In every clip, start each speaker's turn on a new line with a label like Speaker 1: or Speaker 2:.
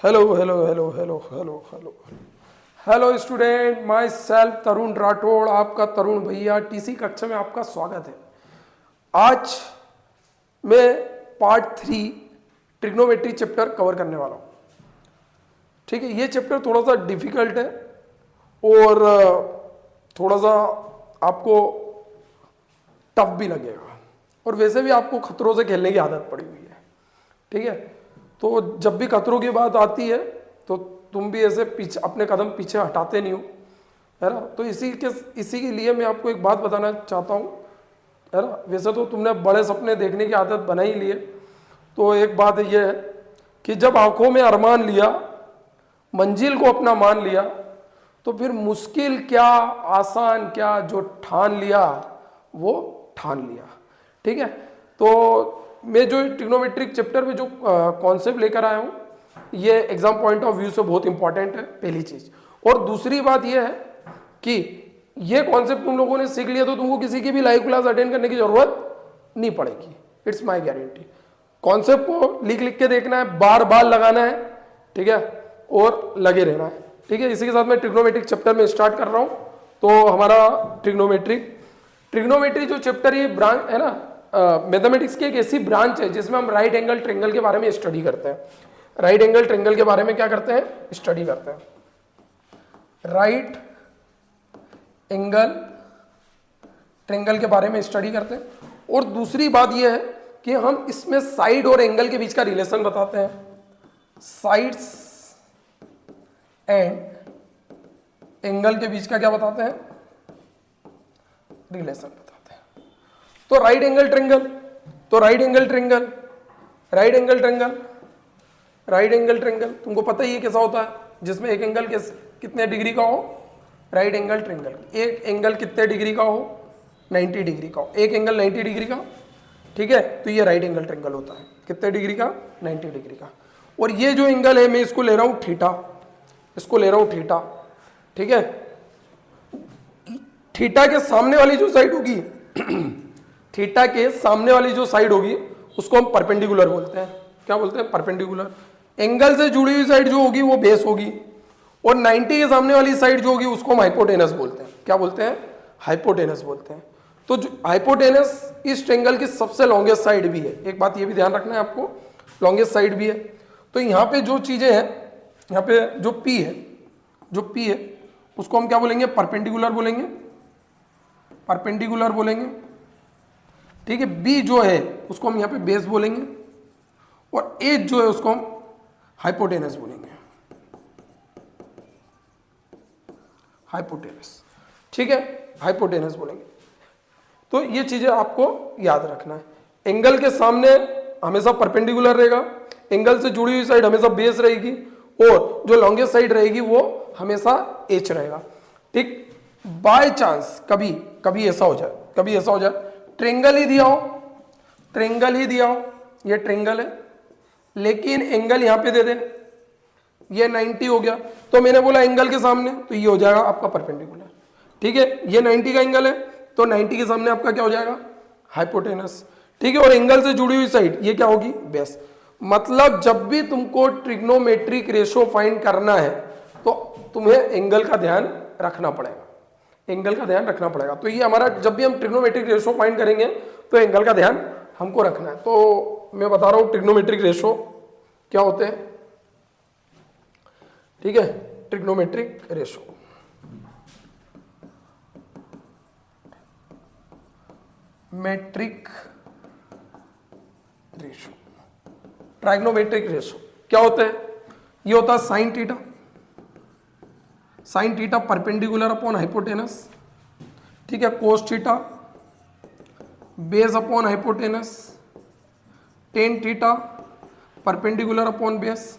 Speaker 1: Hello hello hello hello hello hello hello student, myself Tarun Rathore, आपका तरुण भैया TC कक्षा में आपका स्वागत है। आज मैं पार्ट 3 ट्रिग्नोमेट्री चैप्टर कवर करने वाला हूँ। ठीक है, ये चैप्टर थोड़ा सा डिफिकल्ट है और थोड़ा सा आपको टफ भी लगेगा, और वैसे भी आपको खतरों से खेलने की आदत पड़ी हुई है। ठीक है, तो जब भी खतरों की बात आती है तो तुम भी ऐसे पीछे अपने कदम पीछे हटाते नहीं हो, है ना। तो इसी के लिए मैं आपको एक बात बताना चाहता हूँ, है ना। वैसे तो तुमने बड़े सपने देखने की आदत बना ही ली है, तो एक बात यह है कि जब आंखों में अरमान लिया, मंजिल को अपना मान लिया, तो फिर मुश्किल क्या आसान क्या, जो ठान लिया वो ठान लिया। ठीक है, तो मैं जो ट्रिग्नोमेट्रिक चैप्टर में जो कॉन्सेप्ट लेकर आया हूँ, ये एग्जाम पॉइंट ऑफ व्यू से बहुत इंपॉर्टेंट है, पहली चीज। और दूसरी बात ये है कि ये कॉन्सेप्ट तुम लोगों ने सीख लिया तो तुमको किसी की भी लाइव क्लास अटेंड करने की जरूरत नहीं पड़ेगी, इट्स माय गारंटी। कॉन्सेप्ट को लिख लिख के देखना है, बार बार लगाना है, ठीक है, और लगे रहना है। ठीक है, इसी के साथ मैं ट्रिग्नोमेट्रिक चैप्टर में स्टार्ट कर रहा हूँ। तो हमारा ट्रिग्नोमेट्री जो चैप्टर, ये ब्रांच है ना, मैथमेटिक्स की एक ऐसी ब्रांच है जिसमें हम राइट एंगल ट्रायंगल के बारे में स्टडी करते हैं। राइट एंगल ट्रायंगल के बारे में क्या करते हैं? स्टडी करते हैं। राइट एंगल ट्रायंगल के बारे में स्टडी करते हैं। और दूसरी बात यह है कि हम इसमें साइड और एंगल के बीच का रिलेशन बताते हैं। साइड्स एंड एंगल के बीच का क्या बताते हैं? रिलेशन बताते हैं। तो right angle triangle, right angle triangle तुमको पता ही है कैसा होता है, जिसमें एक एंगल कितने डिग्री का हो? Right angle triangle. एक एंगल कितने डिग्री का हो? 90 डिग्री का हो। एक एंगल 90 डिग्री का, ठीक है, तो ये राइट एंगल ट्रायंगल होता है। कितने डिग्री का? 90 डिग्री का। और ये जो एंगल है, मैं इसको ले रहा हूं थीटा, इसको ले रहा हूं थीटा, ठीक है। थीटा के सामने वाली जो साइड होगी थीटा के सामने वाली जो साइड होगी उसको हम परपेंडिकुलर बोलते हैं। क्या बोलते हैं? परपेंडिकुलर। एंगल से जुड़ी हुई साइड जो होगी वो बेस होगी, और 90 के सामने वाली साइड जो होगी उसको हम हाइपोटेनस बोलते हैं। क्या बोलते हैं? हाइपोटेनस बोलते हैं। तो हाइपोटेनस इस ट्रायंगल की सबसे लॉन्गेस्ट साइड भी है। एक बात ये भी ध्यान रखना है आपको, लॉन्गेस्ट साइड भी है। तो यहाँ पे जो चीजें हैं, यहाँ पे जो P है उसको हम क्या बोलेंगे? परपेंडिकुलर बोलेंगे, परपेंडिकुलर बोलेंगे, ठीक है। B जो है उसको हम यहाँ पे बेस बोलेंगे, और H जो है उसको हम हाइपोटेनस बोलेंगे, हाइपोटेनस, ठीक है, हाइपोटेनस बोलेंगे। तो ये चीजें आपको याद रखना है। एंगल के सामने हमेशा परपेंडिकुलर रहेगा, एंगल से जुड़ी हुई साइड हमेशा बेस रहेगी, और जो लॉन्गेस्ट साइड रहेगी वो हमेशा H रहेगा, ठीक। बाय चांस कभी ऐसा हो जाए ट्रायंगल ही दिया हो, ये ट्रायंगल है, लेकिन एंगल यहां पे दे दे, ये 90 हो गया, तो मैंने बोला एंगल के सामने, तो ये हो जाएगा आपका परपेंडिकुलर, ठीक है। ये 90 का एंगल है, तो 90 के सामने आपका क्या हो जाएगा? हाइपोटेनस, ठीक है। और एंगल से जुड़ी हुई साइड ये क्या होगी? बेस। मतलब जब भी तुमको ट्रिग्नोमेट्रिक रेशो फाइंड करना है तो तुम्हें एंगल का ध्यान रखना पड़ेगा, एंगल का ध्यान रखना पड़ेगा। तो ये हमारा, जब भी हम ट्रिग्नोमेट्रिक रेशो फाइंड करेंगे तो एंगल का ध्यान हमको रखना है। तो मैं बता रहा हूं ट्रिग्नोमेट्रिक रेशो क्या होते हैं, ठीक है। Trigonometric ratio, metric ratio, trigonometric ratio क्या होता है? ये होता है sine theta perpendicular upon hypotenuse, ठीक है। Cos theta base upon hypotenuse, tan theta perpendicular upon base.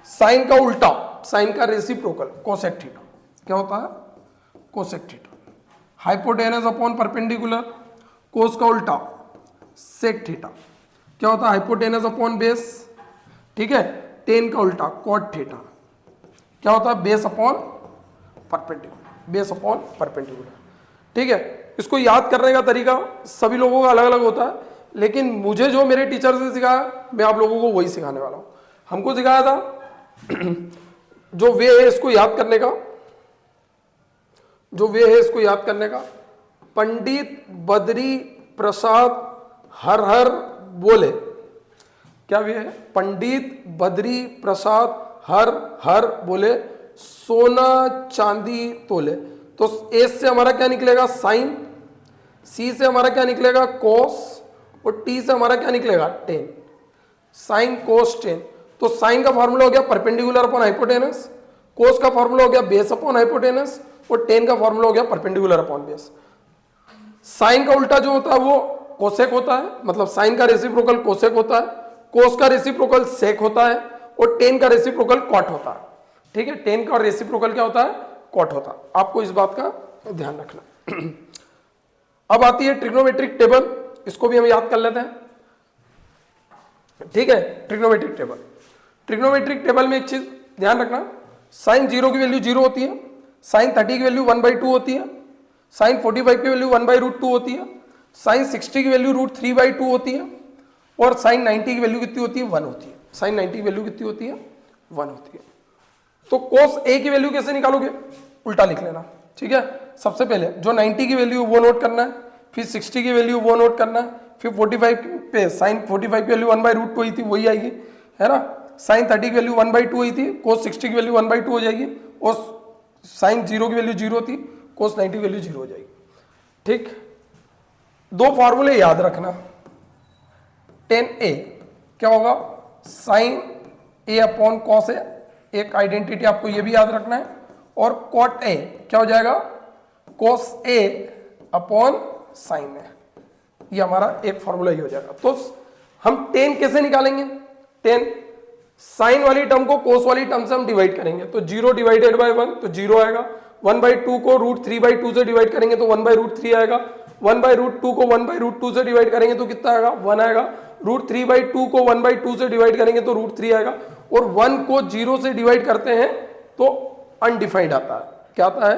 Speaker 1: Sine का उल्टा, साइन का रेसिप्रोकल कोसेक थीटा, क्या होता है? Cosec theta. Hypotenuse upon perpendicular, cos का उल्टा सेक थीटा, क्या होता है? हाइपोटेनस अपॉन बेस, ठीक है। टेन का उल्टा कॉट थीटा, क्या होता है? बेस अपॉन परपेंडिकुलर, ठीक है। इसको याद करने का तरीका सभी लोगों का अलग अलग होता है, लेकिन मुझे जो मेरे टीचर से सिखाया मैं आप लोगों को वही सिखाने वाला हूँ। हमको सिखाया था जो वे है इसको याद करने का, जो वे है इसको याद करने का, पंडित बद्री प्रसाद हर हर बोले, क्या वे है? पंडित बद्री प्रसाद हर हर बोले, सोना चांदी तोले। तो एस से हमारा क्या निकलेगा? साइन, सी से हमारा क्या निकलेगा? कोस, और टी से हमारा क्या निकलेगा? टेन। Sine cos ten. तो साइन का फॉर्मूला हो गया परपेंडिकुलर अपॉन हाइपोटेनस, कोस का फॉर्मूला हो गया बेस अपॉन हाइपोटेनस, और टेन का फॉर्मूला हो गया परपेंडिकुलर अपॉन बेस। साइन का उल्टा जो होता है वो कोसेक होता है, मतलब साइन का रेसिप्रोकल कोसेक होता है, कोस का रेसिप्रोकल सेक होता है, और टेन का रेसिप्रोकल कॉट होता है। ठीक है, टेन का रेसिप्रोकल क्या होता है? कॉट होता है। आपको इस बात का ध्यान रखना। अब आती है ट्रिग्नोमेट्रिक टेबल, इसको भी हम याद कर लेते हैं। ठीक है, ट्रिग्नोमेट्रिक टेबल। ट्रिग्नोमेट्रिक टेबल में एक चीज ध्यान रखना, साइन 0 की वैल्यू 0 होती है, साइन 30 की वैल्यू 1/2 होती है, साइन 45 की वैल्यू 1/√2 होती है, साइन 60 की वैल्यू √3/2 होती है, और साइन 90 की वैल्यू कितनी होती है? 1 होती है। साइन 90 की वैल्यू कितनी होती है? 1 होती है। तो कोस ए की वैल्यू कैसे निकालोगे? उल्टा लिख लेना। ठीक है, सबसे पहले जो 90 की वैल्यू वो नोट करना है, फिर 60 की वैल्यू वो नोट करना है, फिर 45 पे साइन 45 की वैल्यू 1/√2 हुई थी वही आएगी, है ना। साइन 30 की वैल्यू 1/2 हुई थी, कोस 60 की वैल्यू 1/2 हो जाएगी, और साइन 0 की वैल्यू 0 थी, कोस 90 की वैल्यू 0 हो जाएगी। ठीक, दो फॉर्मूले याद रखना। टेन ए क्या होगा? Sign A upon cos A, एक आइडेंटिटी आपको ये भी याद रखना है, और कॉट ए क्या हो जाएगा? कॉस ए अपॉन साइन ए, ये हमारा एक फॉर्मूला ही हो जाएगा। तो हम टेन कैसे निकालेंगे? टेन साइन वाली टर्म को कोस वाली टर्म से हम डिवाइड करेंगे, तो 0 डिवाइडेड बाय 1 तो 0 आएगा, 1/2 को √3/2 से डिवाइड करेंगे तो 1/√3 आएगा, 1/√2 को 1/√2 से डिवाइड करेंगे तो कितना आएगा? 1 आएगा, √3/2 को 1/2 से डिवाइड करेंगे तो √3 आएगा, और 1 को 0 से डिवाइड करते हैं तो अनडिफाइंड आता है। क्या आता है?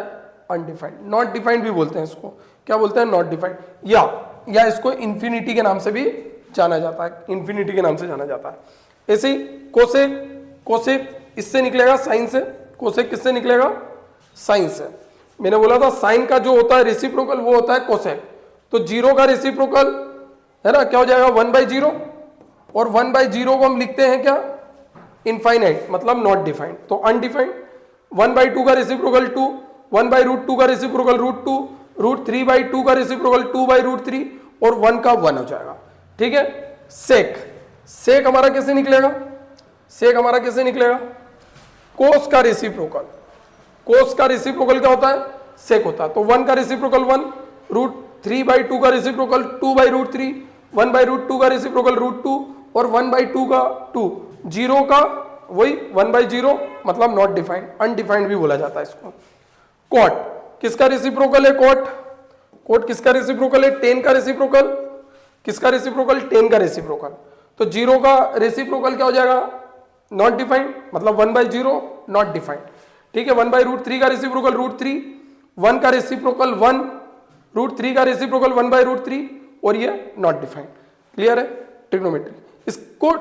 Speaker 1: अनडिफाइंड, नॉट डिफाइंड भी बोलते हैं इसको। क्या बोलते हैं? नॉट डिफाइंड, या इसको इंफिनिटी के नाम से भी जाना जाता है, इंफिनिटी के नाम से जाना जाता है। ऐसे ही कोसेक, कोसेक इससे निकलेगा साइन से, कोसेक किससे निकलेगा? साइन से। मैंने बोला था साइन का जो होता है रेसिप्रोकल वो होता है कोसेक, तो 0 का रेसिप्रोकल है ना, क्या हो जाएगा? 1/0, और 1/0 को हम लिखते हैं क्या? इनफाइनाइट, मतलब नॉट डिफाइंड, तो अनडिफाइंड। 1/2 का रेसिप्रोकल 2, 1/√2 का रेसिप्रोकल √2, √3/2 का रेसिप्रोकल 2/√3, और 1 का 1 हो जाएगा। ठीक है, सेक, सेक हमारा कैसे निकलेगा? सेक हमारा कैसे निकलेगा? कोस का रेसिप्रोकल, कोस का रेसिप्रोकल क्या होता है? सेक होता है। तो 1 का रेसिप्रोकल 1, √3/2 का रेसिप्रोकल 2/√3, 1/√2 का रेसिप्रोकल √2, और 1/2 का 2, 0 का वही 1/0, मतलब नॉट डिफाइंड, अनडिफाइंड भी बोला जाता है इसको। कॉट किसका रेसिप्रोकल है? कॉट, कॉट किसका रेसिप्रोकल है? 10 का रेसिप्रोकल, किसका रेसिप्रोकल? 10 का रेसिप्रोकल। तो 0 का रेसिप्रोकल क्या हो जाएगा? नॉट डिफाइंड, मतलब 1/0 नॉट डिफाइंड। ठीक है, 1/√3 का रेसिप्रोकल √3, 1 का रेसिप्रोकल 1, √3 का रेसिप्रोकल 1/√3, और ये नॉट डिफाइंड। क्लियर है? ट्रिग्नोमेट्री, इसको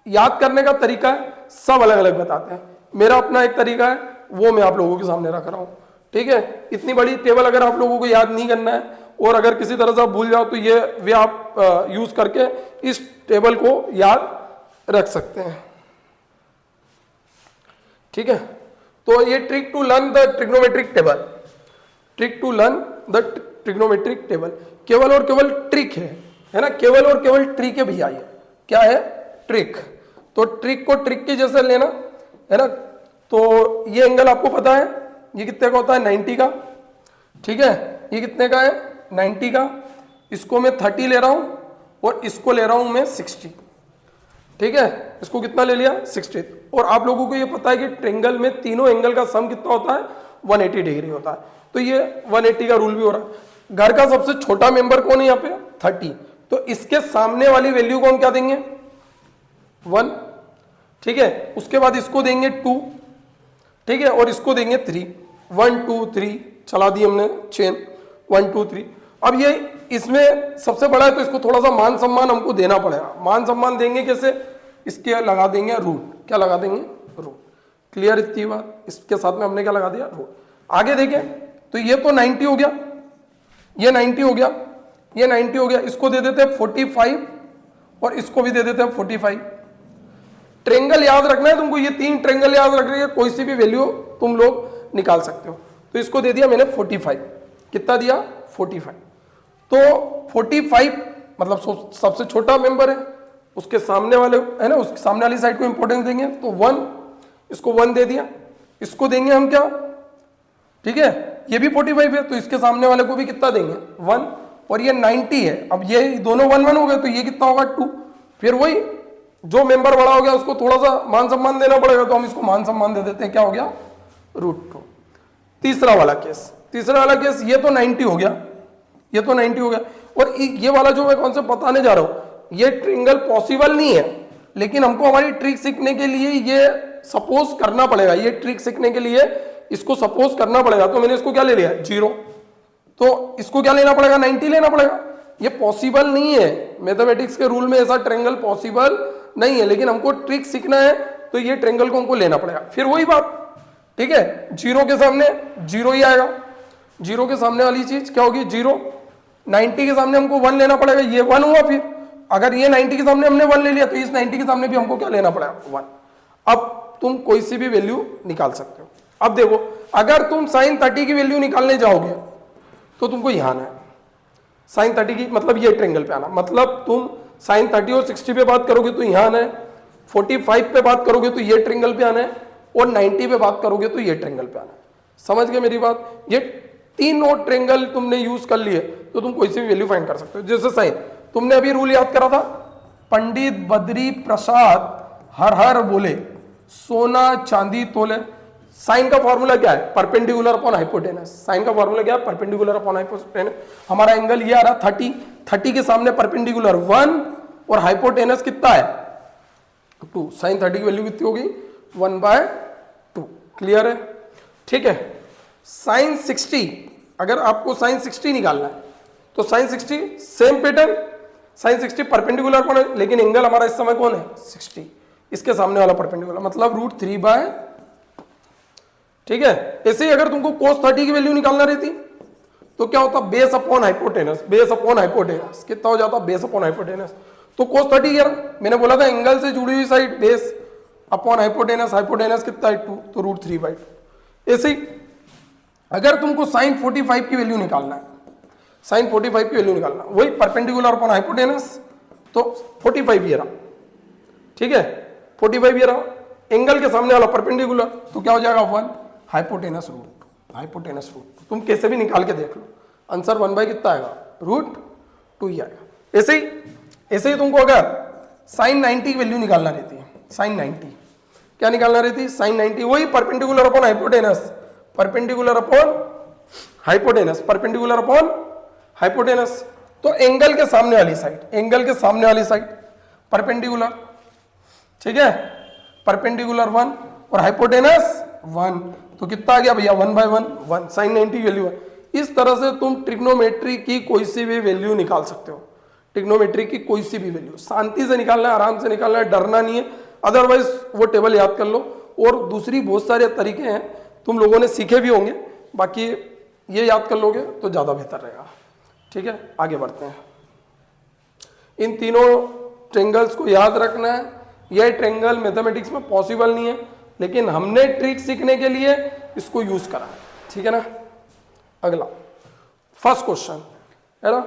Speaker 1: याद करने का तरीका है, सब अलग अलग बताते हैं। मेरा अपना एक तरीका है, वो मैं आप लोगों के सामने रख रहा हूं। ठीक है, इतनी बड़ी टेबल अगर आप लोगों को याद नहीं करना है, और अगर किसी तरह से आप भूल जाओ, तो ये वे आप यूज करके इस टेबल को याद रख सकते हैं। ठीक है, तो ये trick to learn the trigonometric table, trick to learn the trigonometric table, केवल और केवल ट्रिक है ना, केवल और केवल ट्रिक है भैया। ये क्या है? ट्रिक। तो ट्रिक को ट्रिक के जैसे लेना है ना। तो ये एंगल आपको पता है, ये कितने का होता है? 90 का। ठीक है, ये कितने का है? 90 का। इसको मैं 30 ले रहा हूं, और इसको ले रहा हूं मैं 60। ठीक है, इसको कितना ले लिया? 60। और आप लोगों को ये पता है कि ट्रायंगल में तीनों एंगल का सम कितना होता है? 180 डिग्री होता है। तो ये 180 का रूल भी हो रहा है। घर का सबसे छोटा मेंबर कौन है यहाँ पे? 30। तो इसके सामने वाली वैल्यू को हम क्या देंगे? 1। ठीक है, उसके बाद इसको देंगे 2। ठीक है, और इसको देंगे 3। 1 2 3 चला दी हमने चेन, 1 2 3। अब ये इसमें सबसे बड़ा है, तो इसको थोड़ा सा मान सम्मान हमको देना पड़ेगा। मान सम्मान देंगे कैसे? इसके लगा देंगे रूट। क्या लगा देंगे? रूट। क्लियर इतनी बात? इसके साथ में हमने क्या लगा दिया? रूट। आगे देखें तो ये तो 90 हो गया, ये 90 हो गया, ये 90 हो गया, इसको दे देते हैं 45 और इसको भी दे देते हैं 45। ट्रेंगल याद रखना है तुमको, ये 3 ट्रेंगल याद रख रही है, कोई सी भी वैल्यू तुम लोग निकाल सकते हो। तो इसको दे दिया मैंने 45। कितना दिया? 45। तो 45 मतलब सबसे छोटा मेंबर है, उसके सामने वाले है ना, उसके सामने वाली साइड को इंपॉर्टेंस देंगे तो 1, इसको 1 दे दिया, इसको देंगे हम क्या? ठीक है, ये भी 45 है तो इसके सामने वाले को भी कितना देंगे? 1। और ये 90 है, अब ये दोनों 1 1 हो गए तो ये कितना होगा? 2। फिर वही जो मेंबर बड़ा हो गया उसको थोड़ा सा मान सम्मान देना पड़ेगा, तो हम इसको मान सम्मान दे देते हैं। क्या हो गया? √2। तीसरा वाला केस, ये तो 90 हो गया, ये तो 90 हो गया। और ये वाला जो मैं कॉन्सेप्ट बताने जा रहा हूं, ये ट्रिंगल पॉसिबल नहीं है, लेकिन हमको हमारी ट्रिक सीखने के लिए ये सपोज करना पड़ेगा, ये ट्रिक सीखने के लिए इसको सपोज करना पड़ेगा। तो मैंने इसको क्या ले लिया? 0। तो इसको क्या लेना पड़ेगा? 90 लेना पड़ेगा। ये पॉसिबल नहीं है, मैथमेटिक्स के रूल में ऐसा ट्रायंगल पॉसिबल नहीं है, लेकिन हमको ट्रिक सीखना है तो ये ट्रायंगल को हमको लेना पड़ेगा। फिर वही बात, ठीक है, 0 के सामने 0 ही आएगा, 0 के सामने वाली चीज क्या होगी? 0। 90 के सामने हमको 1 लेना पड़ेगा, ये 1 हुआ। फिर अगर ये 90 के सामने हमने 1 ले लिया तो इस 90 के सामने भी हमको क्या लेना पड़ेगा? 1। अब तुम कोई सी भी वैल्यू निकाल सकते हो। अब देखो, अगर तुम sin 30 की वैल्यू निकालने जाओगे तो तुमको यहां आना है। sin 30 की मतलब ये ट्रायंगल पे आना, मतलब तुम sin 30 और 60 पे बात करोगे तो यहां आना है, 45 पे बात करोगे तो ये ट्रायंगल पे आना है, और 90 पे बात करोगे तो ये ट्रायंगल पे आना है। समझ गए मेरी बात? ये तीनों ट्रायंगल तुमने यूज कर लिए तो तुम कोई सी भी वैल्यू फाइंड कर सकते हो। जैसे साइन, तुमने अभी रूल याद करा था, पंडित बद्री प्रसाद हर हर बोले, सोना चांदी तोले। साइन का फॉर्मूला क्या है? Perpendicular upon hypotenuse. साइन का फॉर्मूला क्या है? Perpendicular upon hypotenuse. हमारा एंगल ये आ रहा 30, 30 के सामने परपेंडिकुलर 1 और हाइपोटेनस कितना है? 2। साइन 30 की वैल्यू कितनी होगी? 1/2। क्लियर है? ठीक है। साइन 60, अगर आपको साइन 60 निकालना है तो sine 60 same pattern, sine 60 perpendicular कौन है, लेकिन एंगल हमारा इस समय कौन है? 60। इसके सामने वाला परपेंडिकुलर, मतलब √3/2। ठीक है। ऐसे ही अगर तुमको cos 30 की वैल्यू निकालना रहती तो क्या होता? Base upon hypotenuse. Base upon hypotenuse कितना हो जाता? Base upon hypotenuse. तो cos 30 यार मैंने बोला था एंगल से जुड़ी हुई side, base upon hypotenuse, hypotenuse कितना है? 2, तो √3/2। ऐसे ही अगर तुमको साइन 45 की वैल्यू निकालना है, साइन 45 की वैल्यू निकालना, वही परपेंडिकुलर अपॉन हाइपोटेनस, तो 45 ये रहा। ठीक है, 45 ये रहा, एंगल के सामने वाला परपेंडिकुलर, तो क्या हो जाएगा? 1 हाइपोटेनस √2। हाइपोटेनस √2 तुम कैसे भी निकाल के देख लो, आंसर 1 कितना आएगा? √2 ही आएगा। ऐसे ही तुमको अगर साइन 90 की वैल्यू निकालना रहती है, साइन 90 क्या निकालना रहती है? साइन 90 वही perpendicular upon hypotenuse, perpendicular upon hypotenuse, perpendicular upon hypotenuse. तो एंगल के सामने वाली साइड, एंगल के सामने वाली साइड परपेंडिकुलर, ठीक है, परपेंडिकुलर 1 और हाइपोटेनस 1, तो कितना आ गया भैया? 1/1, 1 साइन 90 की वैल्यू है। इस तरह से तुम ट्रिग्नोमेट्री की कोई सी भी वैल्यू निकाल सकते हो। ट्रिग्नोमेट्री की कोई सी भी वैल्यू शांति से निकालना है, आराम से निकालना है, डरना नहीं है। अदरवाइज वो टेबल याद कर लो, और दूसरी बहुत सारे तरीके हैं तुम लोगों ने सीखे भी होंगे, बाकी ये याद कर लोगे तो ज़्यादा बेहतर रहेगा। ठीक है, आगे बढ़ते हैं। इन तीनों ट्रेंगल्स को याद रखना है। यह ट्रेंगल मैथमेटिक्स में पॉसिबल नहीं है, लेकिन हमने ट्रिक सीखने के लिए इसको यूज करा है। ठीक है ना। अगला फर्स्ट क्वेश्चन है ना,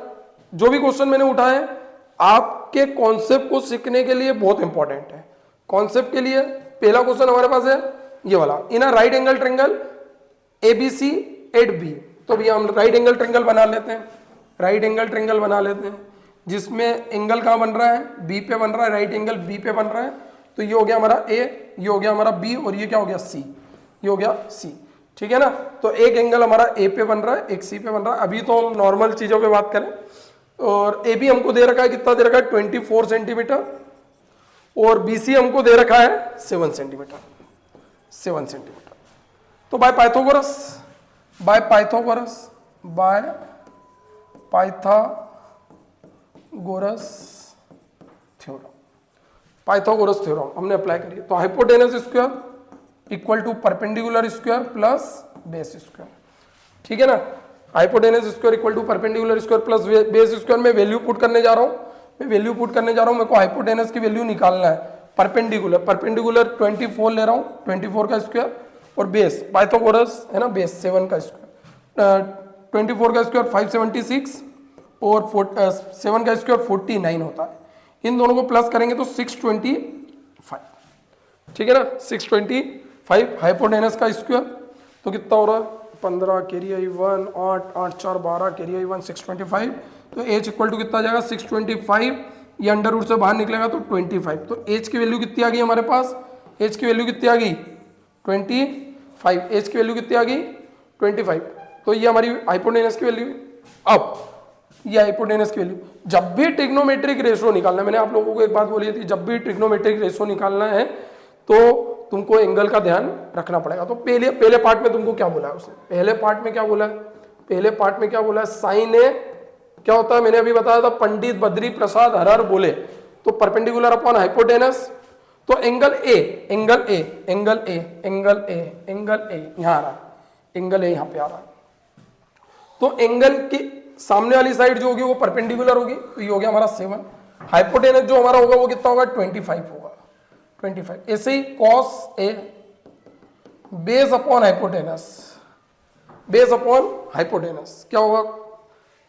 Speaker 1: जो भी क्वेश्चन मैंने उठाए आपके कॉन्सेप्ट को सीखने के लिए बहुत इंपॉर्टेंट है। कॉन्सेप्ट के लिए पहला क्वेश्चन हमारे पास है ये वाला, in a right angle triangle ABC at B। तो भैया हम राइट एंगल ट्रेंगल बना लेते हैं, राइट एंगल ट्रेंगल बना लेते हैं, जिसमें एंगल कहाँ बन रहा है? B पे बन रहा है, राइट एंगल B पे बन रहा है। तो ये हो गया हमारा A, ये हो गया हमारा B, और ये क्या हो गया? C, ये हो गया C। ठीक है ना। तो एक एंगल हमारा A पे बन रहा है, एक C पे बन रहा है। अभी तो हम नॉर्मल चीजों पे बात करें, और AB हमको दे रखा है, कितना दे रखा है? 24 सेंटीमीटर, और BC हमको दे रखा है 7 सेंटीमीटर, 7 सेंटीमीटर। तो by Pythagoras, by Pythagoras, by Pythagoras theorem, Pythagoras theorem हमने अप्लाई करी। तो hypotenuse square equal to perpendicular square plus base square, ठीक है ना। Hypotenuse square equal to perpendicular square plus base square में वैल्यू पुट करने जा रहा हूं, मैं वैल्यू पुट करने जा रहा हूं। मेरे को हाइपोटेनस की वैल्यू निकालना है। परपेंडिकुलर 24 ले रहा हूं, 24 का स्क्वायर, और बेस पाइथागोरस है ना, बेस 7 का स्क्वायर, 24 का स्क्वायर 576 और 7 का स्क्वायर 49 होता है। इन दोनों को प्लस करेंगे तो 625, ठीक है ना। 625 हाइपोटेनस का स्क्वायर तो कितना हो रहा है 15, कैरी आई 1, 8, 8 4 12, कैरी आई 1, 625। तो एच इक्वल टू कितना आ जाएगा 625, ये अंडर रूट से बाहर निकलेगा तो 25। तो एच की वैल्यू कितनी आ गई हमारे पास, एच की वैल्यू कितनी आ गई 25, एच की वैल्यू कितनी आ गई 25। तो ये हमारी हाइपोटेनस की वैल्यू। अब ये हाइपोटेनस की वैल्यू, जब भी ट्रिग्नोमेट्रिक रेशो निकालना है, मैंने आप लोगों को एक बात बोली थी, जब भी ट्रिग्नोमेट्रिक रेशो निकालना है तो तुमको एंगल का ध्यान रखना पड़ेगा। तो पहले पार्ट में तुमको क्या बोला है उसने, पहले पार्ट में क्या बोला है, पहले पार्ट में क्या बोला है, साइन ए क्या होता है, मैंने अभी बताया था, पंडित बद्री प्रसाद हर बोले तो परपेंडिकुलर अपॉन हाइपोटेनस। तो angle A, angle A, angle A, angle A, angle A यहां आ रहा है, एंगल ए यहां पे आ रहा है। तो एंगल की सामने वाली साइड जो होगी वो परपेंडिकुलर होगी, तो ये हो गया हमारा 7। हाइपोटेनस जो हमारा होगा वो कितना होगा 25 होगा, 25। ऐसे ही cos A base upon hypotenuse, base upon hypotenuse क्या होगा,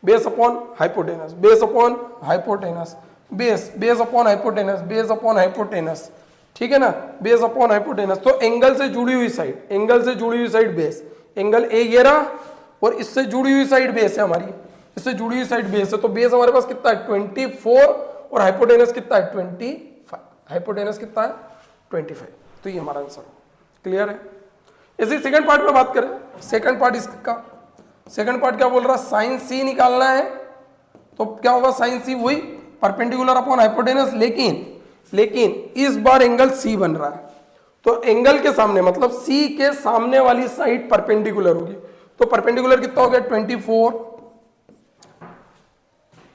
Speaker 1: base upon hypotenuse, base upon hypotenuse, base upon hypotenuse, base upon hypotenuse, ठीक है ना, बेस अपॉन हाइपोटेनस। तो एंगल से जुड़ी हुई साइड, एंगल से जुड़ी हुई साइड बेस, एंगल ए ये रहा, और इससे जुड़ी हुई साइड बेस है हमारी, इससे जुड़ी हुई साइड बेस है। तो बेस हमारे पास कितना है 24, और हाइपोटेनस कितना है 25, हाइपोटेनस कितना है 25। तो ये हमारा आंसर क्लियर है। इसी सेकंड पार्ट में बात करें, सेकंड पार्ट इसका, सेकंड पार्ट क्या बोल रहा है, साइन सी निकालना है। तो क्या होगा साइन सी, वही परपेंडिकुलर अपॉन हाइपोटेनस, लेकिन इस बार एंगल सी बन रहा है। तो एंगल के सामने मतलब सी के सामने वाली साइड परपेंडिकुलर होगी। तो परपेंडिकुलर कितना हो गया 24,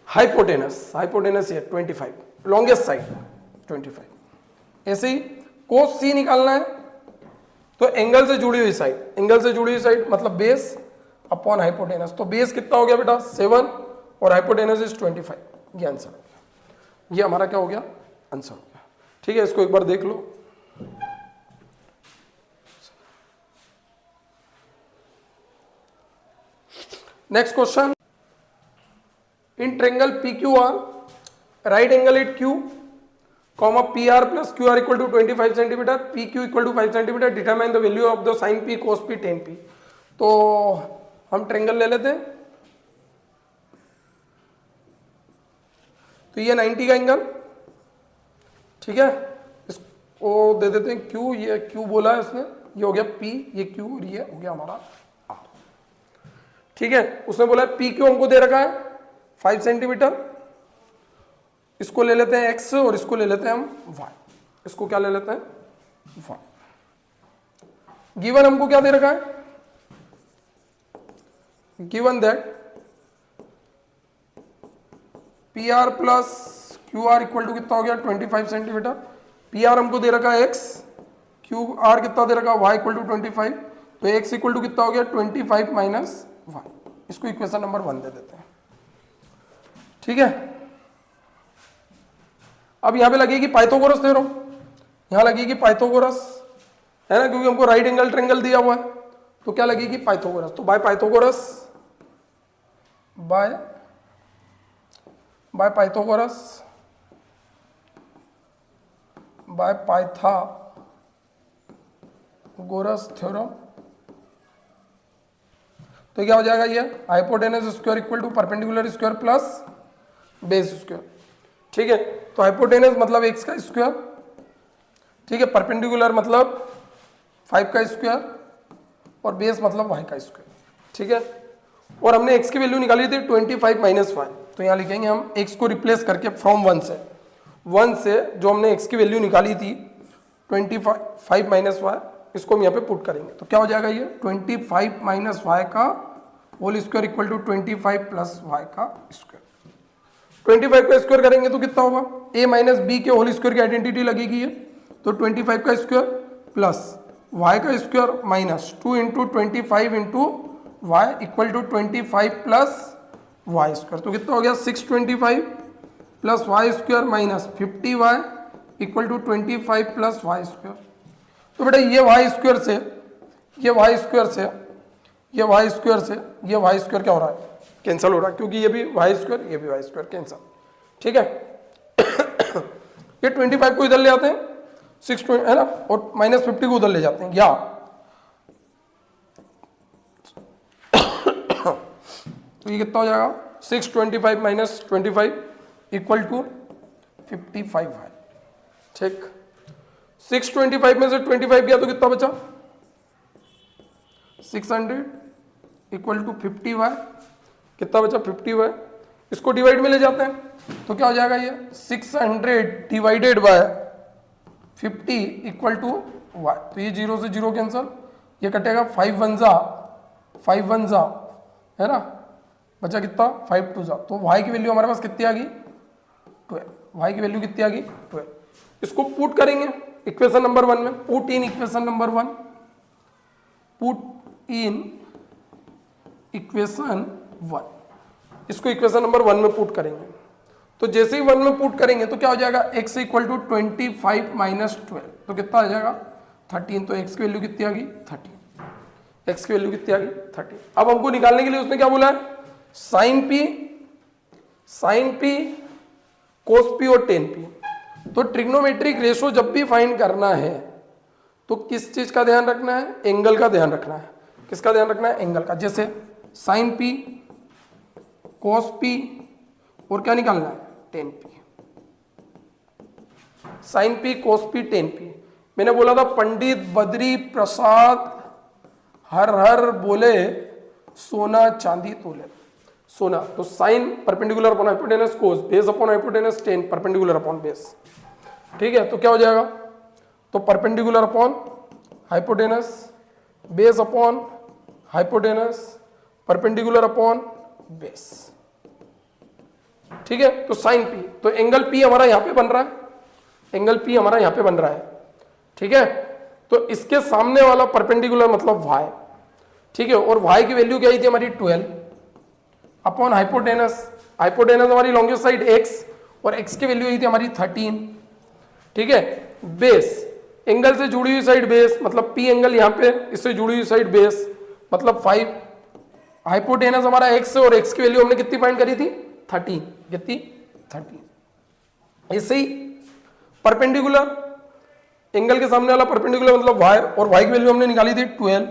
Speaker 1: हाइपोटेनस, हाइपोटेनस ये 25, लॉन्गेस्ट साइड 25। ऐसे ही कोस सी निकालना है, तो एंगल से जुड़ी हुई साइड, एंगल से जुड़ी हुई साइड मतलब बेस अपॉन हाइपोटेनस। तो बेस कितना हो गया बेटा 7, और हाइपोटेनस इज 25। ये आंसर हो गया, ये हमारा क्या हो गया आंसर हो गया, ठीक है। इसको एक बार देख लो। Next question, in triangle PQR, right angle at Q, comma PR plus QR equal to 25 centimetre, PQ equal to 5 centimetre, determine the value of the sine P, cos P, tan P। तो हम triangle ले लेते हैं। तो ये 90 का angle, ठीक है, इसको दे देते हैं Q, ये Q बोला है उसने, ये हो गया P, ये Q, और ये हो गया हमारा R, ठीक है। उसने बोला है PQ हमको दे रखा है 5 सेंटीमीटर, इसको ले लेते हैं X और इसको ले लेते हैं हम Y, इसको क्या ले लेते हैं Y। गिवन हमको क्या दे रखा है, given that PR plus QR equal to कितना हो गया 25 सेंटीमीटर। PR हमको दे रखा है X, QR कितना दे रखा है Y इक्वल टू 25। तो X इक्वल टू कितना हो गया 25 माइनस Y, इसको इक्वेशन नंबर 1 दे देते हैं, ठीक है। अब यहां पे लगेगी पाइथागोरस थ्योरम, यहां लगेगी पाइथागोरस, है ना, क्योंकि हमको राइट एंगल ट्रायंगल दिया हुआ है। तो क्या लगेगी पाइथागोरस, तो by Pythagoras, by Pythagoras, by Pythagoras theorem. तो क्या हो जाएगा ये hypotenuse square equal to perpendicular square plus base square, ठीक है। तो हाइपोटेनस मतलब x का स्क्वायर, ठीक है, परपेंडिकुलर मतलब 5 का स्क्वायर, और बेस मतलब y का स्क्वायर, ठीक है। और हमने x की वैल्यू निकाली थी 25 माइनस वाई, तो यहाँ लिखेंगे हम x को रिप्लेस करके फ्रॉम 1 से जो हमने x की वैल्यू निकाली थी 25 माइनस वाई, इसको हम यहाँ पे पुट करेंगे। तो क्या हो जाएगा ये 25 माइनस वाई का whole square equal to 25 plus y का स्क्वायर। 25 का स्क्वायर करेंगे तो कितना होगा, a माइनस बी के होल स्क्वायर की आइडेंटिटी लगेगी है, तो 25 का स्क्वायर प्लस y का square minus 2 into 25 into y equal to 25 plus y square, तो कितना हो गया 625 plus y square minus 50y equal to 25 plus y square. तो बेटा ये वाई स्क्वायर से ये वाई स्क्वायर से ये वाई स्क्वायर से ये वाई स्क्वायर क्या हो रहा है, कैंसिल हो रहा है, क्योंकि ये भी वाई स्क्वायर ये भी वाई स्क्वायर कैंसिल। ठीक है ये 25 को इधर ले आते हैं 620 है ना, और माइनस 50 को उधर ले जाते हैं, या तो ये कितना हो जाएगा 625 माइनस 25 इक्वल टू 55 है। ठीक 625 में से 25 गया तो कितना बचा 600 इक्वल टू 50y, कितना बचा 50y, इसको डिवाइड में ले जाते हैं तो क्या हो जाएगा ये 600 divided by 50 equal to y, तो ये 0 से 0 कैंसल, ये कटेगा 5 1 जा है ना, बचा कितना 5 2 जा, तो y की वैल्यू हमारे पास कितनी आ गई 12, y की वैल्यू कितनी आ गई 12। इसको पुट करेंगे इक्वेशन नंबर 1 में, put in equation number 1, put in equation 1, इसको इक्वेशन नंबर 1 में पुट करेंगे, तो जैसे ही 1 में पुट करेंगे तो क्या हो जाएगा x इक्वल टू 25 माइनस 12, तो कितना आ जाएगा 13, तो x की वैल्यू कितनी आ गई 13, x की वैल्यू कितनी आ गई 13। अब हमको निकालने के लिए उसने क्या बोला है साइन p कोस p और टेन p, तो ट्रिग्नोमेट्रिक रेशो जब भी फाइंड करना है तो किस चीज का ध्यान रखना है, एंगल का ध्यान रखना है, किसका ध्यान रखना है एंगल का, जैसे साइन p कोस p और क्या निकालना है टेन p, साइन p कोस p टेन p। मैंने बोला था पंडित बद्री प्रसाद हर हर बोले सोना चांदी तोले, सोना तो sine perpendicular upon hypotenuse cos base upon hypotenuse tan perpendicular upon base. ठीक है तो क्या हो जाएगा, तो perpendicular upon hypotenuse base upon hypotenuse perpendicular upon base. ठीक है तो साइन p, तो एंगल p हमारा यहां पे बन रहा है, एंगल p हमारा यहां पे बन रहा है। ठीक है तो इसके सामने वाला परपेंडिकुलर मतलब y, ठीक है, और y की वैल्यू क्या आई थी हमारी 12 अपॉन हाइपोटेनस, हाइपोटेनस हमारी लॉन्गेस्ट साइड x और x की वैल्यू आई थी हमारी 13। ठीक है बेस, एंगल से जुड़ी हुई साइड बेस मतलब p एंगल यहाँ पे इससे जुड़ी हुई साइड बेस मतलब 5, हाइपोटेनस हमारा x और x की वैल्यू हमने कितनी फाइंड करी थी 13, कितनी 13। ऐसे ही परपेंडिकुलर, एंगल के सामने वाला परपेंडिकुलर मतलब y, और y की वैल्यू हमने निकाली थी 12,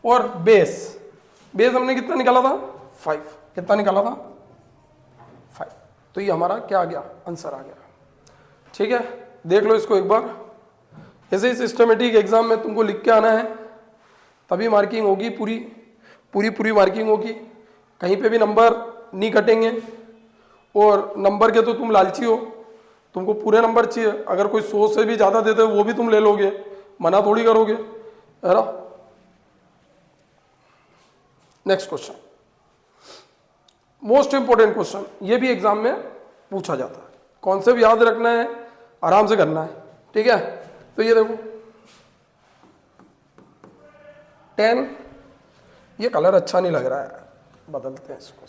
Speaker 1: और बेस, बेस हमने कितना निकाला था 5, कितना निकाला था 5, तो ये हमारा क्या आ गया आंसर आ गया। ठीक है देख लो इसको एक बार, ऐसे ही सिस्टमेटिक एग्जाम में तुमको लिख के आना है तभी मार्किंग होगी, पूरी मार्किंग होगी, कहीं पे भी नंबर नहीं कटेंगे, और नंबर के तो तुम लालची हो, तुमको पूरे नंबर चाहिए, अगर कोई 100 से भी ज्यादा देते वो भी तुम ले लोगे, मना थोड़ी करोगे है ना। Next question, most important question, ये भी एग्जाम में पूछा जाता है, कॉन्सेप्ट याद रखना है, आराम से करना है। ठीक है तो ये देखो 10, ये कलर अच्छा नहीं लग रहा है, बदलते हैं इसको।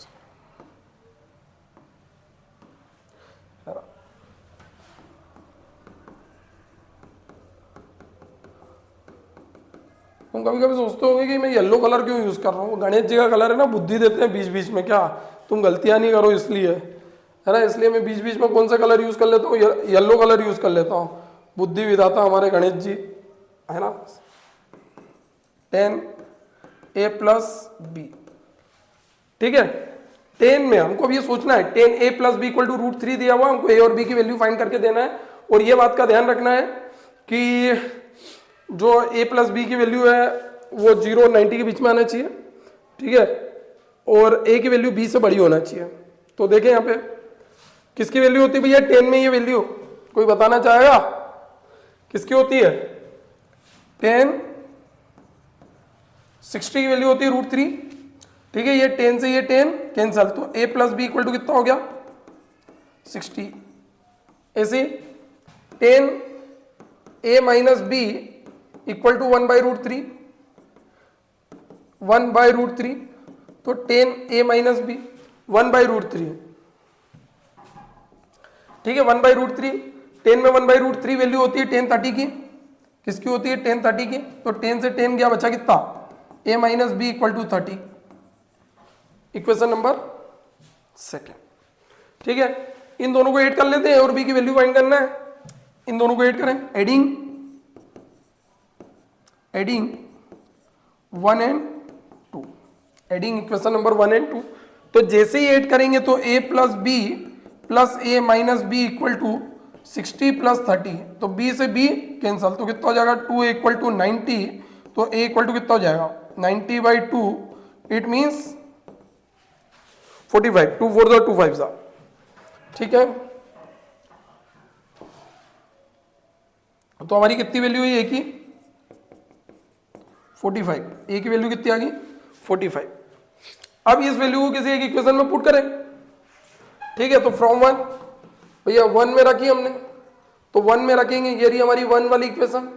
Speaker 1: तुम कभी कभी सोचते होगे कि मैं येलो कलर क्यों यूज कर रहा हूँ, गणेश जी का कलर है ना, बुद्धि देते हैं बीच बीच में, क्या तुम गलतियां नहीं करो इसलिए है ना, इसलिए मैं बीच बीच में कौन सा कलर यूज कर लेता हूँ, येलो कलर यूज कर लेता हूँ, बुद्धि विधाता हमारे गणेश जी है ना। 10a प्लस बी, ठीक है 10 में हमको अब ये सोचना है 10a plus b equal to √3 दिया हुआ, हमको a और b की वैल्यू फाइंड करके देना है, और ये बात का ध्यान रखना है कि जो a प्लस बी की वैल्यू है वो 0 और 90 के बीच में आना चाहिए। ठीक है और a की वैल्यू b से बड़ी होना चाहिए। तो देखें यहाँ पे किसकी वैल्यू होती है भैया 10 में, ये वैल्यू कोई बताना चाहेगा किसकी होती है 10, 60 की वैल्यू होती है √3। ठीक है ये 10 से ये 10 कैंसल, तो a plus b equal to कितना हो गया 60। ऐसे tan a minus B equal to 1/√3, 1/√3, तो टेन ए माइनस बी 1/√3, ठीक है। 1/√3, टेन में 1/√3 वैल्यू होती है टेन 30 की, किसकी होती है टेन 30 की, तो टेन से टेन गया, बचा कितना A minus B equal to 30, equation number second, ठीक है। इन दोनों को ऐड कर लेते हैं, ए और बी की वैल्यू फाइंड करना है, इन दोनों को ऐड करें, adding 1 and 2, adding equation number 1 and 2। तो जैसे ही ऐड करेंगे तो a plus b plus a minus B equal to 60 plus 30, तो b से b कैंसल, तो कितना हो जाएगा 2a इक्वल टू 90, तो a इक्वल टू कितना हो जाएगा 90/2, इट मीन्स 45, 2 4 2 5, ठीक है। तो हमारी कितनी वैल्यू हुई ए की 45, ए की वैल्यू कितनी आ गई 45। अब इस वैल्यू को किसी एक इक्वेशन में पुट करें, ठीक है। तो फ्रॉम 1, भैया 1 में रखी हमने, तो 1 में रखेंगे, ये रही हमारी 1 वाली इक्वेशन,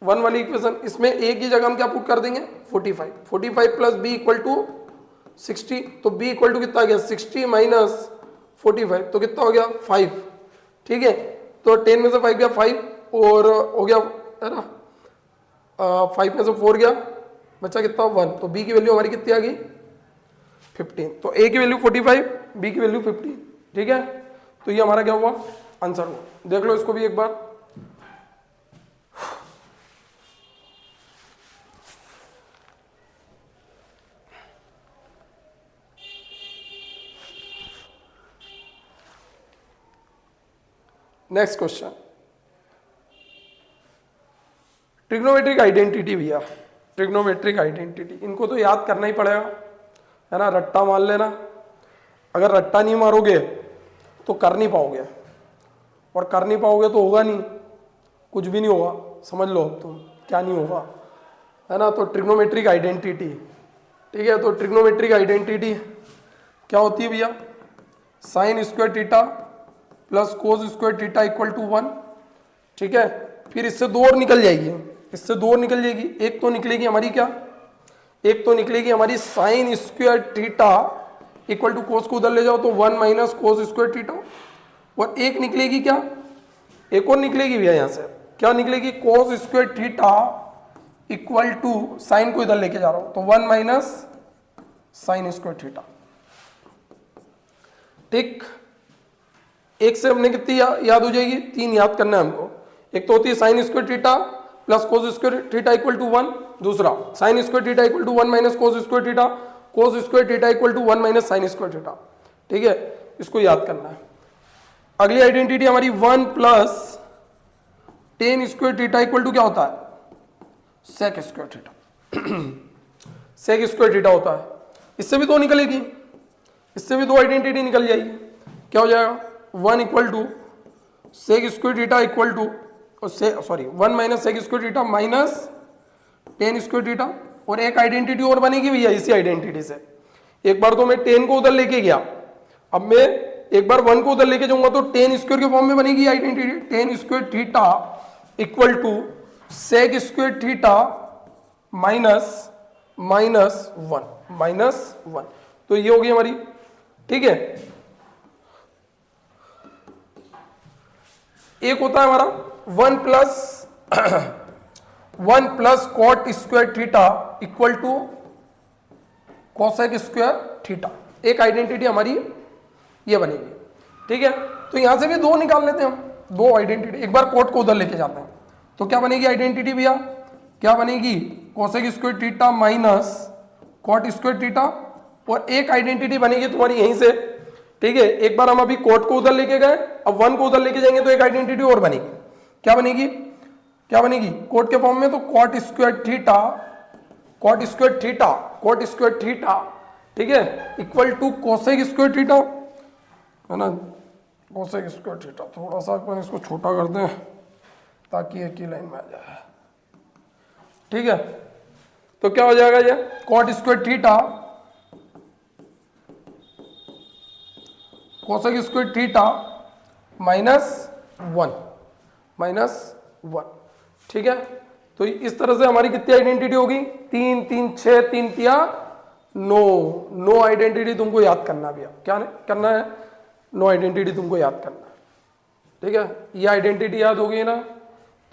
Speaker 1: 1 वाली इक्वेशन, इसमें ए की जगह हम क्या पुट कर देंगे 45, 45 प्लस बी इक्वल टू 60, तो b इक्वल टू कितना आ गया 60 माइनस 45, तो कितना हो गया 5, ठीक है। तो 10 में से 5 गया 5, और हो गया है ना 5 में से 4 गया, बचा कितना 1, तो b की वैल्यू हमारी कितनी आ गई 15, तो a की वैल्यू 45, b की वैल्यू 15, ठीक है। तो ये हमारा क्या हुआ आंसर हुआ, देख लो इसको भी एक बार। नेक्स्ट क्वेश्चन, ट्रिग्नोमेट्रिक आइडेंटिटी भैया, ट्रिग्नोमेट्रिक आइडेंटिटी, इनको तो याद करना ही पड़ेगा, है ना, रट्टा मार लेना, अगर रट्टा नहीं मारोगे तो कर नहीं पाओगे, और कर नहीं पाओगे तो होगा नहीं, कुछ भी नहीं होगा, समझ लो अब तुम क्या नहीं होगा, है ना। तो ट्रिग्नोमेट्रिक आइडेंटिटी, ठीक है। तो ट्रिग्नोमेट्रिक आइडेंटिटी क्या होती है भैया, sine square theta plus cos square theta equal to 1, ठीक है। फिर इससे दो और निकल जाएगी, इससे दो और निकल जाएगी, एक तो निकलेगी हमारी क्या, एक तो निकलेगी हमारी sine square theta equal to cos को उधर ले जाओ तो 1 माइनस कोस स्क्वायर थीटा, और एक निकलेगी क्या, एक और निकलेगी भैया यहां से, क्या निकलेगी cos square theta equal to sine को इधर लेके जा रहा हूं तो 1 माइनस साइन स्क्वायर थीटा, ठीक। एक से हमने कितनी याद हो जाएगी, 3 याद करना है हमको, एक तो होती है sine square theta plus cos square theta equal to 1, दूसरा sine square theta equal to 1 minus cos square theta, cos square theta equal to 1 minus sine square theta, ठीक है। इसको याद करना है। अगली आइडेंटिटी हमारी 1 plus tan square theta equal to क्या होता है sec square theta, sec square theta होता है, इससे भी दो निकलेगी, इससे भी दो आइडेंटिटी निकल जाएगी, क्या हो जाएगा 1 equal to sec square theta equal to sorry 1 minus sec square theta minus tan square theta, और एक आइडेंटिटी और बनेगी भैया इसी आइडेंटिटी से, एक बार तो मैं 10 को उधर लेके गया, अब मैं एक बार 1 को उधर लेके जाऊंगा तो टेन स्क्वायर के फॉर्म में बनेगी identity, tan square theta equal to sec square theta minus minus 1, तो ये होगी हमारी, ठीक है। एक होता है हमारा 1 plus cot square theta equal to cosec square theta, एक आइडेंटिटी हमारी ये बनेगी, ठीक है। तो यहां से भी दो निकाल लेते हैं हम, दो आइडेंटिटी, एक बार कोट को उधर लेके जाते हैं तो क्या बनेगी आइडेंटिटी भैया, क्या बनेगी cosec square theta minus cot square theta, और एक आइडेंटिटी बनेगी तुम्हारी यहीं से, ठीक है। एक बार हम अभी कोट को उधर लेके गए, अब 1 को उधर लेके जाएंगे तो एक आइडेंटिटी और बनेगी, क्या बनेगी, क्या बनेगी कोट के फॉर्म में, तो cot square theta, cot square theta, cot square theta, ठीक है, equal to cosec square theta, है ना, कोसेक स्क्वायर थीटा। थोड़ा सा अपन इसको छोटा कर दें ताकि एक ही लाइन में आ जाए, ठीक है। तो क्या हो जाएगा ये cot square theta cosec square theta -1, ठीक है। तो इस तरह से हमारी कितनी आइडेंटिटी होगी, 3 3 6 3 तिया 9 आइडेंटिटी तुमको याद करना भी है। क्या करना है, 9 आइडेंटिटी तुमको याद करना है, ठीक है। ये आइडेंटिटी याद होगी ना,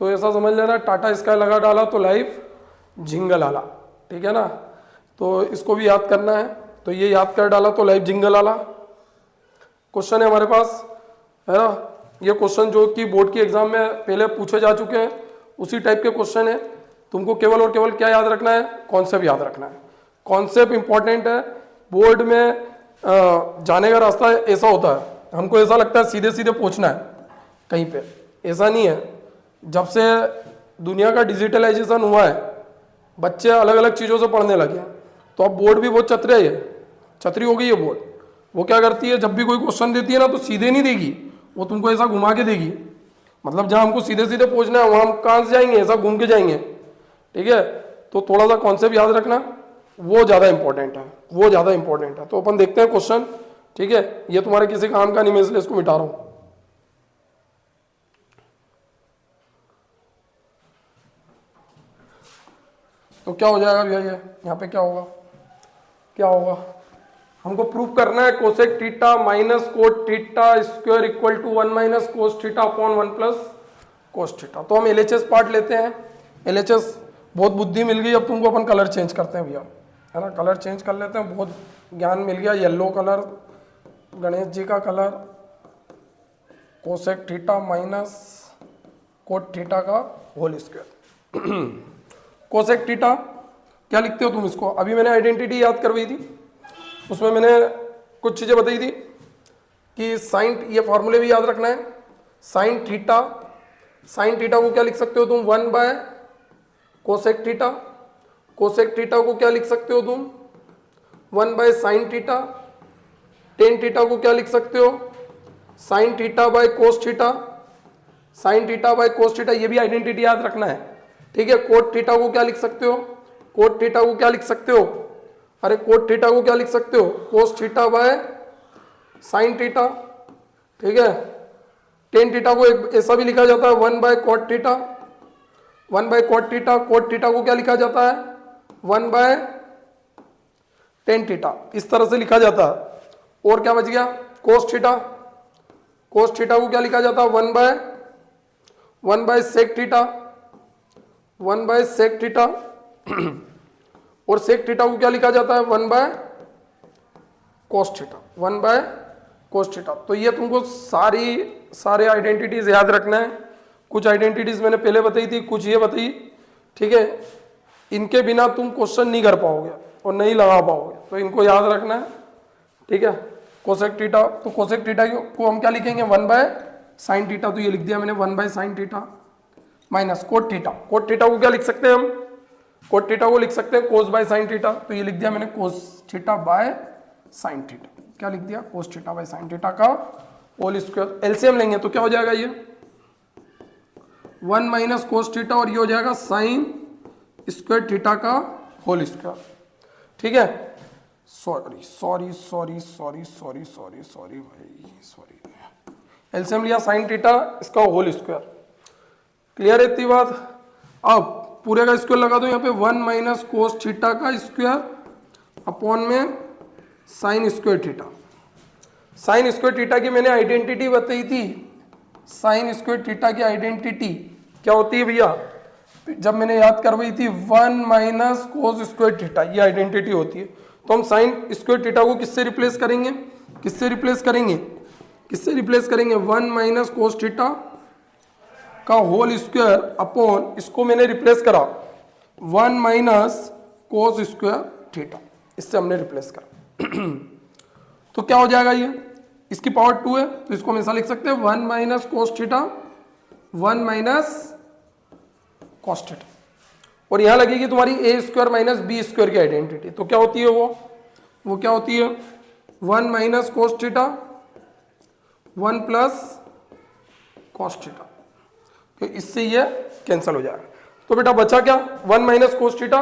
Speaker 1: तो ऐसा समझ लेना टाटा स्काई लगा डाला तो लाइफ जिंगल आला, ठीक है ना। तो इसको भी याद करना है, तो ये याद कर डाला तो लाइफ जिंगल आला। क्वेश्चन है हमारे पास, है ना। ये क्वेश्चन जो कि बोर्ड की एग्जाम में पहले पूछे जा चुके हैं, उसी टाइप के क्वेश्चन है। तुमको केवल और केवल क्या याद रखना है, कॉन्सेप्ट याद रखना है। कॉन्सेप्ट इंपॉर्टेंट है। बोर्ड में जाने का रास्ता ऐसा होता है, हमको ऐसा लगता है सीधे सीधे पहुंचना है कहीं पे, ऐसा नहीं है। जब से दुनिया का डिजिटलाइजेशन हुआ है, बच्चे अलग अलग चीज़ों से पढ़ने लगे हैं, तो अब बोर्ड भी बहुत चतुरी है, छतरी हो गई है बोर्ड। वो क्या करती है, जब भी कोई क्वेश्चन देती है ना, तो सीधे नहीं देगी, वो तुमको ऐसा घुमा के देगी। मतलब जहाँ हमको सीधे सीधे पहुंचना है, वहाँ हम कहाँ से जाएंगे, ऐसा घूम के जाएंगे, ठीक है। तो थोड़ा सा कॉन्सेप्ट याद रखना, वो ज़्यादा इंपॉर्टेंट है, वो ज़्यादा इंपॉर्टेंट है। तो अपन देखते हैं क्वेश्चन, ठीक है। ये तुम्हारे किसी काम का नहीं, मैं इसलिए इसको मिटा रहा हूँ। तो क्या हो जाएगा भैया, ये यहाँ पे क्या होगा, क्या होगा, हमको प्रूव करना है cosec theta minus cot theta square equal to 1 minus cos theta upon 1 plus cos theta. तो हम एलएचएस पार्ट लेते हैं। एलएचएस बहुत बुद्धि मिल गई, अब तुमको अपन कलर चेंज करते हैं भैया, है ना। कलर चेंज कर लेते हैं, बहुत ज्ञान मिल गया। येलो कलर, गणेश जी का colour, cosec theta minus cot theta का होल स्क्वायर। कोसेक थीटा क्या लिखते हो तुम इसको, अभी मैंने आइडेंटिटी याद करवाई थी, उसमें मैंने कुछ चीज़ें बताई थी कि साइन, ये फॉर्मूले भी याद रखना है। साइन थीटा, साइन थीटा को क्या लिख सकते हो तुम, 1 bye cosec theta. Cosec theta को क्या लिख सकते हो तुम, 1 by sine theta. Tan theta को क्या लिख सकते हो, sine theta by cos theta. Sine theta by cos theta, ये भी आइडेंटिटी याद रखना है, ठीक है। कोट थीटा को क्या लिख सकते हो, कोट थीटा को क्या लिख सकते हो, अरे कोट थीटा को क्या लिख सकते हो, cos theta by sine theta, ठीक है। टेन थीटा को ऐसा भी लिखा जाता है 1 by cot theta, 1 by cot theta. Cot theta को क्या लिखा जाता है, 1 बाय टेन थीटा, इस तरह से लिखा जाता है। और क्या बच गया, कोस थीटा। कोस थीटा को क्या लिखा जाता है, 1 by sec theta, 1 by sec theta. और सेक थीटा को क्या लिखा जाता है, 1 by cos theta, 1 by cos theta. तो ये तुमको सारे आइडेंटिटीज याद रखना है। कुछ आइडेंटिटीज मैंने पहले बताई थी, कुछ ये बताई, ठीक है। इनके बिना तुम क्वेश्चन नहीं कर पाओगे और नहीं लगा पाओगे, तो इनको याद रखना है, ठीक है। कोसेक थीटा, तो कोसेक थीटा को हम क्या लिखेंगे, 1 बाय साइन थीटा, तो ये लिख दिया मैंने 1 by sine theta minus cot theta. Cot theta को क्या लिख सकते हैं हम, कोट थीटा को लिख सकते हैं कोस बाय साइन थीटा, तो ये लिख दिया मैंने cos theta by sine theta. क्या लिख दिया, cos theta by sine theta का होल स्क्वायर। एलसीएम लेंगे तो क्या हो जाएगा, ये 1 माइनस कोस थीटा, और ये हो जाएगा साइन स्क्वायर थीटा का होल स्क्वायर, ठीक है। सॉरी भाई, सॉरी। एलसीएम लिया साइन थीटा, इसका होल स्क्वायर। क्लियर है इतनी बात। अब पूरे का स्क्वायर लगा दो यहाँ पे, 1 माइनस कोस थीटा का स्क्वायर अपॉन में sign square theta. Sign square theta की मैंने आइडेंटिटी बताई थी। साइन स्क्वायर थीटा की आइडेंटिटी क्या होती है भैया, जब मैंने याद करवाई थी, 1 माइनस कोस स्क्वायर थीटा, ये आइडेंटिटी होती है। तो हम साइन स्क्वायर थीटा को किससे रिप्लेस करेंगे, किससे रिप्लेस करेंगे, किससे रिप्लेस करेंगे, 1 माइनस कोस थीटा का होल स्क्वायर अपॉन, इसको मैंने रिप्लेस करा 1 माइनस कोस स्क्वायर थीटा, इससे हमने रिप्लेस करा। तो क्या हो जाएगा, ये इसकी पावर 2 है, तो इसको हम ऐसा लिख सकते हैं 1 minus cos theta, 1 minus cos theta. और यहां लगेगी तुम्हारी ए स्क्वायर माइनस बी स्क्वायर की आइडेंटिटी। तो क्या होती है वो क्या होती है, 1 minus cos theta 1 plus cos theta, तो इससे ये कैंसिल हो जाएगा। तो बेटा बचा क्या, 1 minus cos theta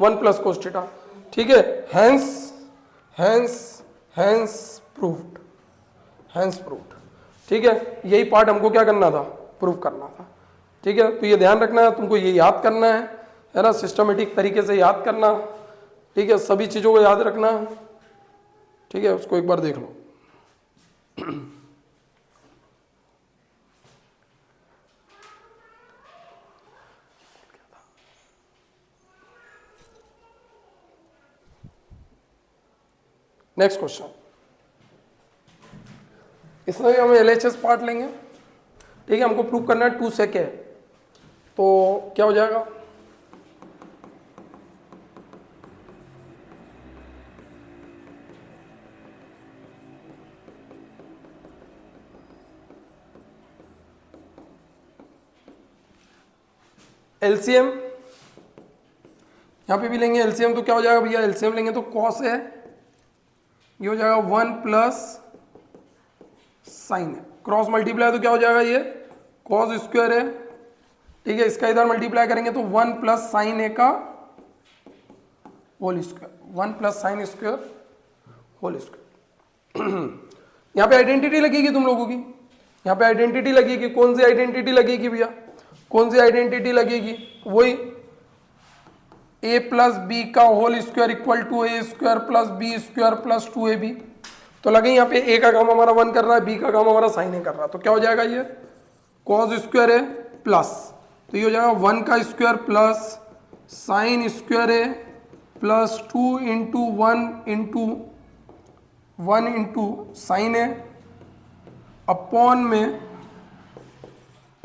Speaker 1: 1 plus cos theta, ठीक है। Hence proved, hence proved. ठीक है, यही पार्ट हमको क्या करना था, प्रूव करना था। ठीक है, तो ये ध्यान रखना है, तुमको ये याद करना है ना, सिस्टमेटिक तरीके से याद करना। ठीक है, सभी चीज़ों को याद रखना। ठीक है, उसको एक बार देख लो। नेक्स्ट क्वेश्चन, इसमें भी हम एलएचएस पार्ट लेंगे। ठीक है, हमको प्रूव करना है 2 सेक है, तो क्या हो जाएगा, एलसीएम यहां पे भी लेंगे एलसीएम, तो क्या हो जाएगा भैया, एलसीएम लेंगे तो कॉस है, ये हो जाएगा 1 प्लस साइन है, क्रॉस मल्टीप्लाई तो क्या हो जाएगा, ये कॉस स्क्वायर है। ठीक है, इसका इधर मल्टीप्लाई करेंगे तो 1 प्लस साइन ए का whole square, 1 plus sine square whole square. यहाँ पे आइडेंटिटी लगेगी तुम लोगों की, यहाँ पे आइडेंटिटी लगेगी। कौन सी आइडेंटिटी लगेगी भैया, कौन सी आइडेंटिटी लगेगी, वही a प्लस बी का whole square equal to A square plus B square plus 2ab। तो लगे यहाँ पे a का काम हमारा 1 कर रहा है, b का काम हमारा साइन ए कर रहा है, तो क्या हो जाएगा, ये कॉस स्क्वायर है प्लस, तो ये हो जाएगा 1 का स्क्वायर प्लस साइन स्क्वायर है प्लस 2 इंटू 1 इंटू साइन है अपॉन में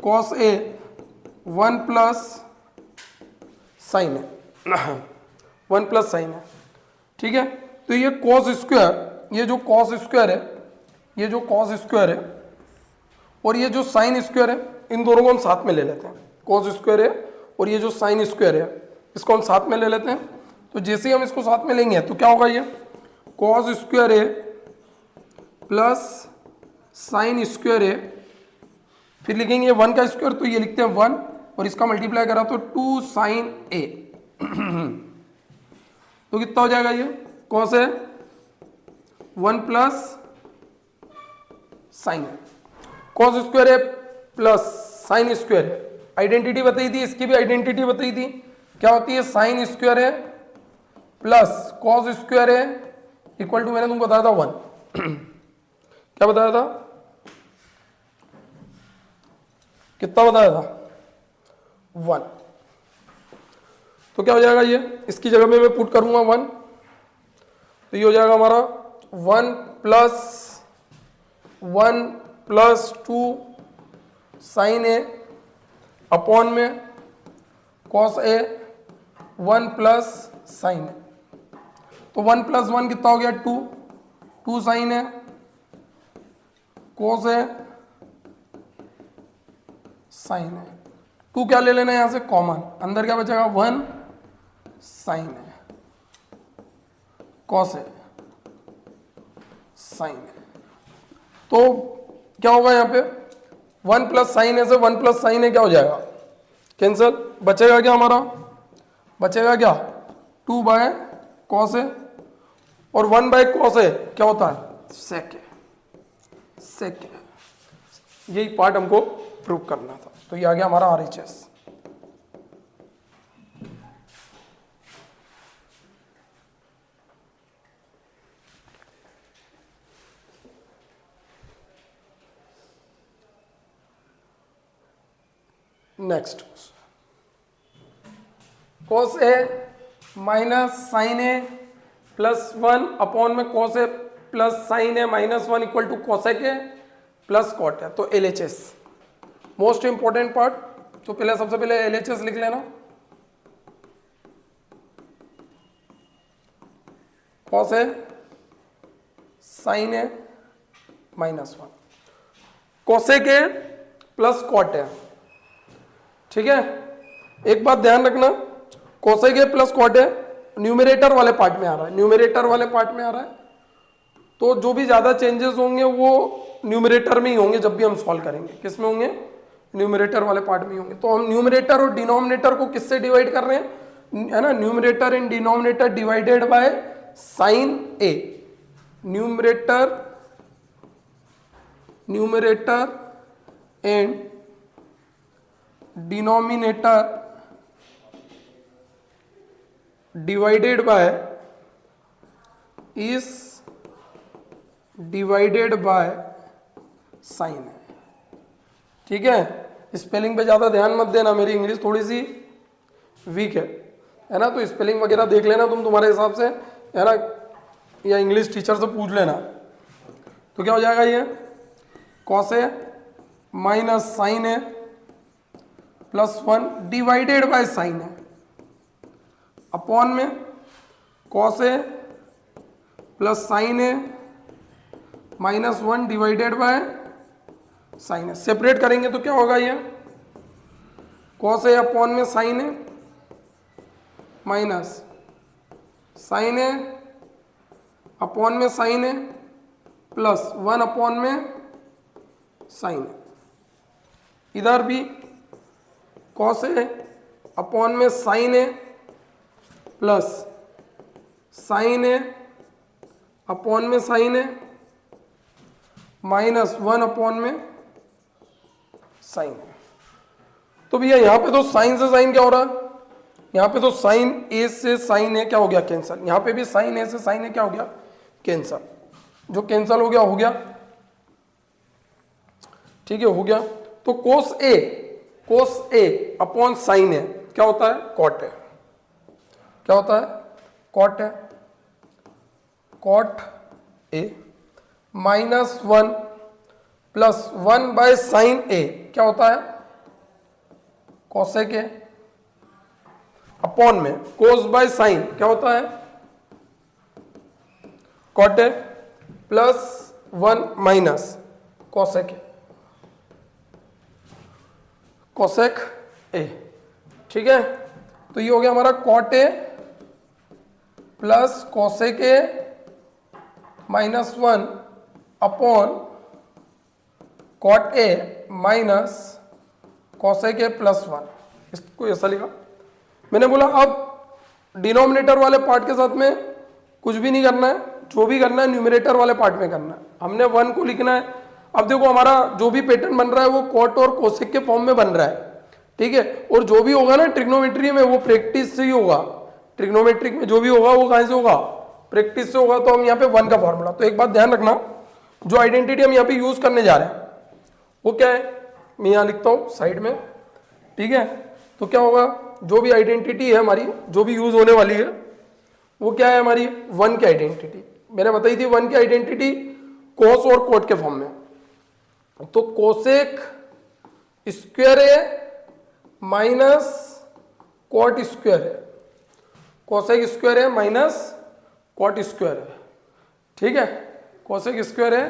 Speaker 1: कॉस ए 1 प्लस साइन है 1 प्लस साइन है। ठीक है, तो ये कॉस स्क्वायर, ये जो कॉस स्क्वायर है, ये जो कॉस स्क्वायर है और ये जो साइन स्क्वायर है, इन दोनों को हम साथ में ले लेते हैं। कॉस स्क्वायर है और ये जो साइन स्क्वायर है, इसको हम साथ में ले लेते हैं। तो जैसे ही हम इसको साथ में लेंगे तो क्या होगा, ये कॉस स्क्वायर है प्लस साइन स्क्वायर है, फिर लिखेंगे 1 का स्क्वायर, तो ये लिखते हैं 1 और इसका मल्टीप्लाई करा तो 2 साइन ए। तो कितना हो जाएगा, ये कॉस है 1 प्लस साइन है, कॉस स्क्वायर है प्लस साइन स्क्वायर है। आइडेंटिटी बताई थी, इसकी भी आइडेंटिटी बताई थी, क्या होती है, साइन स्क्वायर है प्लस कॉस स्क्वायर है इक्वल टू, मैंने तुमको बताया था 1। क्या बताया था, कितना बताया था, 1। तो क्या हो जाएगा, ये इसकी जगह में मैं पुट करूंगा 1, तो ये हो जाएगा हमारा 1 प्लस 2 साइन ए अपॉन में कॉस ए 1 प्लस साइन ए। तो 1 प्लस 1 कितना हो गया, 2 साइन है कॉस है साइन है, 2 क्या ले लेना है यहां से कॉमन, अंदर क्या बचेगा 1 साइन है कॉस है साइन है। तो क्या होगा यहाँ पे, 1 प्लस साइन है से 1 प्लस साइन है क्या हो जाएगा, कैंसिल, बचेगा क्या हमारा, बचेगा क्या 2 बाय कॉस है, और 1 बाय कॉस है क्या होता है, सेक है। यही पार्ट हमको प्रूव करना था, तो ये आ गया हमारा RHS। Next, cos A minus sine A plus 1 upon में cos A plus sine A minus 1 equal to cosec A plus cot है। तो LHS मोस्ट इंपॉर्टेंट पार्ट, तो पहले सबसे पहले LHS लिख लेना, cos A sine A minus 1 cosec A plus cot है। ठीक है, एक बात ध्यान रखना, कोसेक ए प्लस कॉट है न्यूमरेटर वाले पार्ट में आ रहा है, न्यूमरेटर वाले पार्ट में आ रहा है, तो जो भी ज्यादा चेंजेस होंगे वो न्यूमरेटर में ही होंगे जब भी हम सॉल्व करेंगे। किस में होंगे, न्यूमरेटर वाले पार्ट में ही होंगे। तो हम न्यूमरेटर और डिनोमिनेटर को किससे डिवाइड कर रहे हैं, है ना, numerator and denominator divided by sine A, numerator numerator and denominator divided by इस डिवाइडेड बाय साइन है। ठीक है, स्पेलिंग पे ज़्यादा ध्यान मत देना, मेरी इंग्लिश थोड़ी सी वीक है ना, तो स्पेलिंग वगैरह देख लेना तुम तुम्हारे हिसाब से, है ना, या इंग्लिश टीचर से पूछ लेना। तो क्या हो जाएगा ये, cos A minus sine A plus 1 divided by sine है, अपॉन में cos A plus sine A minus 1 divided by sine A. Separate करेंगे तो क्या होगा ये, कॉस ए अपॉन में sine A minus sine A upon में साइन ए प्लस 1 अपॉन में साइन ए। इधर भी कॉस ए अपॉन में sine A plus sine A upon में साइन ए माइनस 1 अपॉन में साइन ए। तो भैया यहाँ पे तो साइन से साइन क्या हो रहा है, यहाँ पे तो साइन ए से साइन ए क्या हो गया, कैंसल। यहाँ पे भी साइन ए से साइन ए क्या हो गया, कैंसल। जो कैंसल हो गया, ठीक है, हो गया। तो कोस ए अपॉन साइन ए क्या होता है, कॉट ए। क्या होता है, cot A, cot A minus 1 plus 1 by sine A क्या होता है, कॉसेक ए, अपॉन में कोस बाय साइन क्या होता है, cot A plus 1 minus cosec A, cosec A. ठीक है, तो ये हो गया हमारा cot A plus cosec A minus 1 upon cot A minus cosec A plus 1। इसको ऐसा लिखा। मैंने बोला अब डिनोमिनेटर वाले पार्ट के साथ में कुछ भी नहीं करना है, जो भी करना है न्यूमरेटर वाले पार्ट में करना है। हमने 1 को लिखना है। अब देखो हमारा जो भी पैटर्न बन रहा है वो कॉट और कोसेक के फॉर्म में बन रहा है, ठीक है। और जो भी होगा ना ट्रिग्नोमेट्री में वो प्रैक्टिस से ही होगा। ट्रिग्नोमेट्रिक में जो भी होगा वो कहां से होगा, प्रैक्टिस से होगा। तो हम यहाँ पे 1 का फॉर्मूला, तो एक बात ध्यान रखना, जो आइडेंटिटी हम यहाँ पे यूज करने जा रहे हैं वो क्या है, मैं यहाँ लिखता हूँ साइड में, ठीक है। तो क्या होगा, जो भी आइडेंटिटी है हमारी, जो भी यूज होने वाली है वो क्या है हमारी, 1 की आइडेंटिटी। मैंने बताई थी 1 की आइडेंटिटी कोस और कोट के फॉर्म में। तो कोसेक स्क्वायर है माइनस कॉट स्क्वायर है, कोसेक स्क्वायर है माइनस कॉट स्क्वायर है, ठीक है। कोसेक स्क्वायर है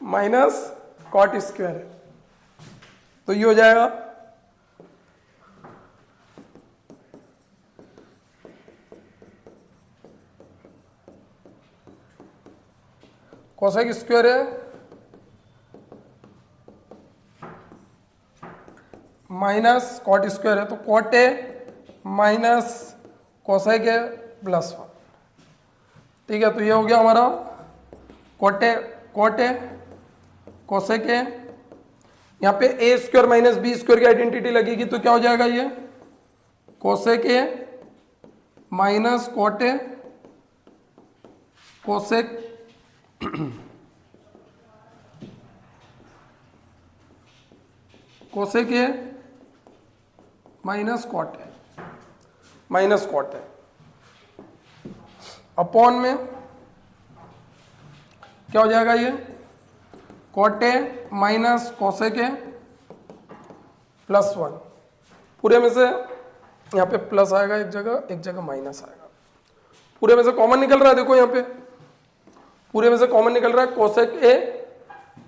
Speaker 1: माइनस कॉट स्क्वायर है, तो ये हो जाएगा कोसेक स्क्वायर है माइनस कॉट स्क्वायर है, तो कॉट ए माइनस कोसेक है प्लस 1, ठीक है। तो ये हो गया हमारा कॉट ए कोसेक है। यहाँ पे A square minus B square की आइडेंटिटी लगेगी, तो क्या हो जाएगा ये cosec A minus cot A cosec cosec A minus cot है अपॉन में क्या हो जाएगा ये cot A minus cosec A plus 1। पूरे में से यहाँ पे प्लस आएगा एक जगह माइनस आएगा। पूरे में से कॉमन निकल रहा है, देखो यहाँ पे पूरे में से कॉमन निकल रहा है cosec A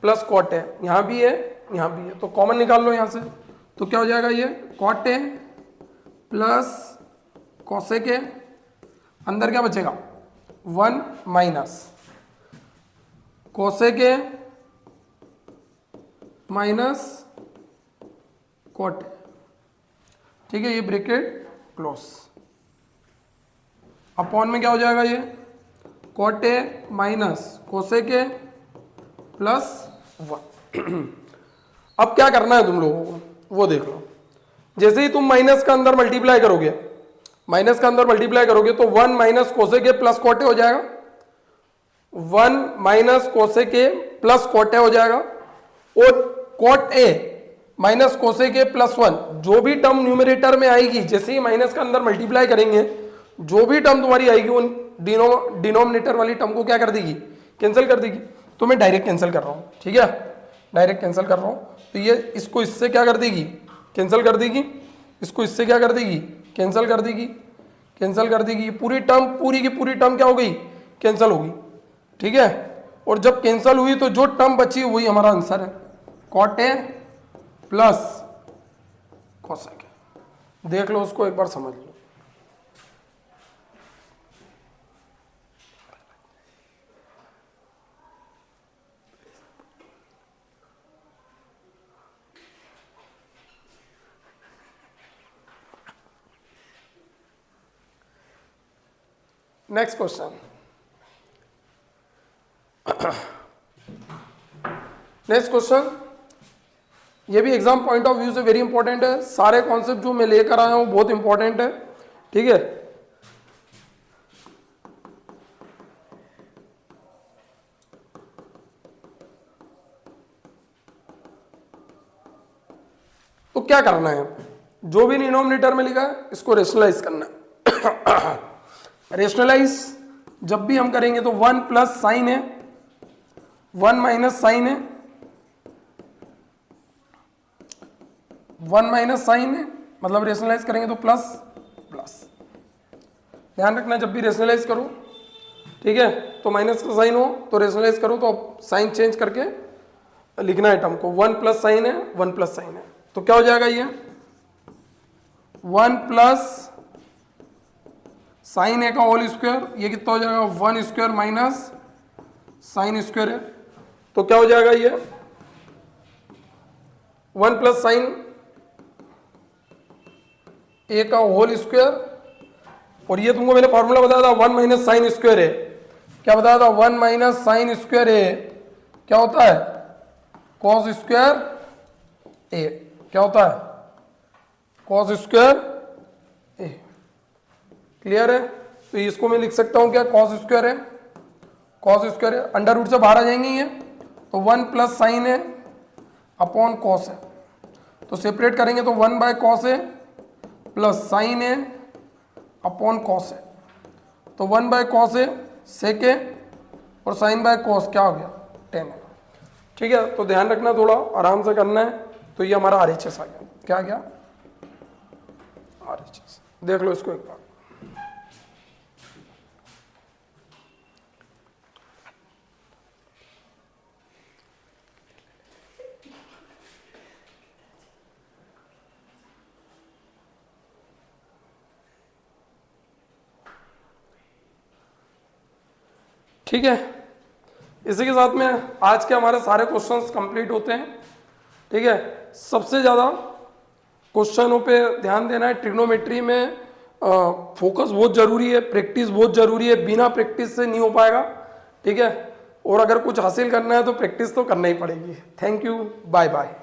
Speaker 1: plus cot A, यहाँ भी है यहाँ भी है, तो कॉमन निकाल लो यहाँ से। तो क्या हो जाएगा ये cot A plus cosec A, अंदर क्या बचेगा 1 minus cosec A minus cot A, ठीक है। ये ब्रैकेट क्लोज, अपॉन में क्या हो जाएगा ये cot A minus cosec A plus 1। अब क्या करना है तुम लोगों को वो देख लो। जैसे ही तुम माइनस का अंदर मल्टीप्लाई करोगे, माइनस का अंदर मल्टीप्लाई करोगे तो 1 माइनस कोसेक ए प्लस कोटे हो जाएगा, 1 माइनस कोसेक ए प्लस कोटे हो जाएगा, और cot A minus cosec A plus 1, जो भी टर्म न्यूमरेटर में आएगी जैसे ही माइनस का अंदर मल्टीप्लाई करेंगे जो भी टर्म तुम्हारी आएगी उन डिनोमिनेटर वाली टर्म को क्या कर देगी, कैंसिल कर देगी। तो मैं डायरेक्ट कैंसिल कर रहा हूं, ठीक है, डायरेक्ट कैंसिल कर रहा हूं। तो ये इसको इससे क्या कर देगी, कैंसिल कर देगी, इसको इससे क्या कर देगी, कैंसिल कर देगी, कैंसिल कर देगी। पूरी टर्म, पूरी की पूरी टर्म क्या हो गई, कैंसिल होगी, ठीक है। और जब कैंसिल हुई तो जो टर्म बची वही हमारा आंसर है, cot A plus cosec A. देख लो उसको एक बार समझ लो। नेक्स्ट क्वेश्चन, नेक्स्ट क्वेश्चन, ये भी एग्जाम पॉइंट ऑफ व्यू से वेरी इंपॉर्टेंट है। सारे कॉन्सेप्ट जो मैं लेकर आया हूं बहुत इंपॉर्टेंट है, ठीक है। तो क्या करना है, जो भी डिनोमिनेटर में लिखा है इसको रेशनलाइज करना है। रेशनलाइज जब भी हम करेंगे तो 1 प्लस साइन है, 1 माइनस साइन है, 1 माइनस साइन है, मतलब रेशनलाइज करेंगे तो प्लस प्लस। ध्यान रखना जब भी रेशनलाइज करो, ठीक है, तो माइनस का साइन हो तो रेशनलाइज करो तो साइन चेंज करके लिखना है टर्म को। 1 प्लस साइन है, 1 प्लस साइन है, तो क्या हो जाएगा ये 1 प्लस साइन ए का होल स्क्वायर, ये कितना हो जाएगा 1 स्क्वायर माइनस साइन स्क्वायर है, तो क्या हो जाएगा ये 1 प्लस साइन ए का होल स्क्वायर, और ये तुमको मैंने फॉर्मूला बताया था 1 माइनस साइन स्क्वायर है, क्या बताया था 1 माइनस साइन स्क्वायर है क्या होता है कॉस स्क्वायर ए, क्या होता है कॉस स्क्वायर ए। क्लियर है, तो इसको मैं लिख सकता हूं क्या, कॉस स्क्वायर है, कॉस स्क्वायर है, अंडर रूट से बाहर आ जाएंगे ये, तो 1 प्लस साइन है अपॉन कॉस है, तो सेपरेट करेंगे तो 1 बाय कॉस है प्लस साइन है अपॉन कॉस है, तो 1 बाय कॉस है सेक है और साइन बाय कॉस क्या हो गया 10 है, ठीक है। तो ध्यान रखना, थोड़ा आराम से करना है। तो ये हमारा RHS आ गया, क्या आ गया RHS। देख लो इसको एक बार, ठीक है। इसी के साथ में आज के हमारे सारे क्वेश्चंस कंप्लीट होते हैं, ठीक है। सबसे ज़्यादा क्वेश्चनों पे ध्यान देना है। ट्रिग्नोमेट्री में फोकस बहुत ज़रूरी है, प्रैक्टिस बहुत ज़रूरी है, बिना प्रैक्टिस से नहीं हो पाएगा, ठीक है। और अगर कुछ हासिल करना है तो प्रैक्टिस तो करना ही पड़ेगी। Thank you, bye bye.